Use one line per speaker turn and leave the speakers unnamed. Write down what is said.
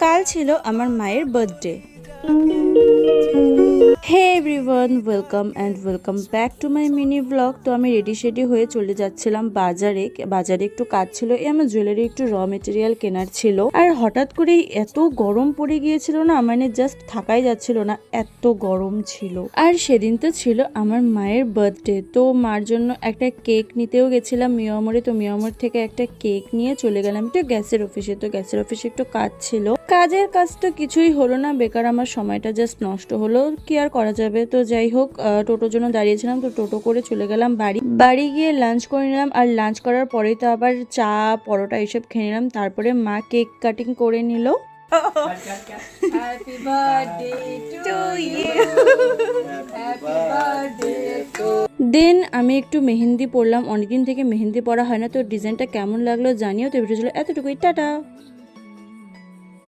কাল ছিল আমার মায়ের birthday. Hey everyone, welcome back to my mini blog. তো আমি রেডি হয়ে চলে যাচ্ছিলাম বাজারে একটু কাজ ছিল, আমার জুয়েলারি একটু র মেটেরিয়াল কেনার ছিল। আর হঠাৎ করেই এত গরম পড়ে গিয়েছিল না, মানে জাস্ট থাকাই যাচ্ছিল না, এত গরম ছিল। আর সেদিন তো ছিল আমার মায়ের বার্থডে, তো মার জন্য একটা কেক নিতেও গেছিলাম মিয়ামরে। তো মিয়ামর থেকে একটা কেক নিয়ে চলে গেলাম একটু গ্যাসের অফিসে। তো গ্যাসের অফিসে একটু কাজ ছিল, কাজের কাজ তো কিছুই হলো না, বেকার আমার সময়টা জাস্ট নষ্ট হলো, কি আর করা যাবে। তো যাই হোক, টোটোর জন্য দাঁড়িয়েছিলাম, তো টোটো করে চলে গেলাম বাড়ি গিয়ে লাঞ্চ করে নিলাম। আর লাঞ্চ করার পরেই তো আবার চা পরোটা এইসব খেয়ে নিলাম। তারপরে মা কেক কাটিং করে নিল।
Happy birthday to you. Happy birthday to
দেন আমি একটু মেহেন্দি পরলাম, অনেকদিন থেকে মেহেন্দি পরা হয় না। তো ডিজাইনটা কেমন লাগলো জানিও। তো ভিডিও ছিল এতটুকুই, টাটা।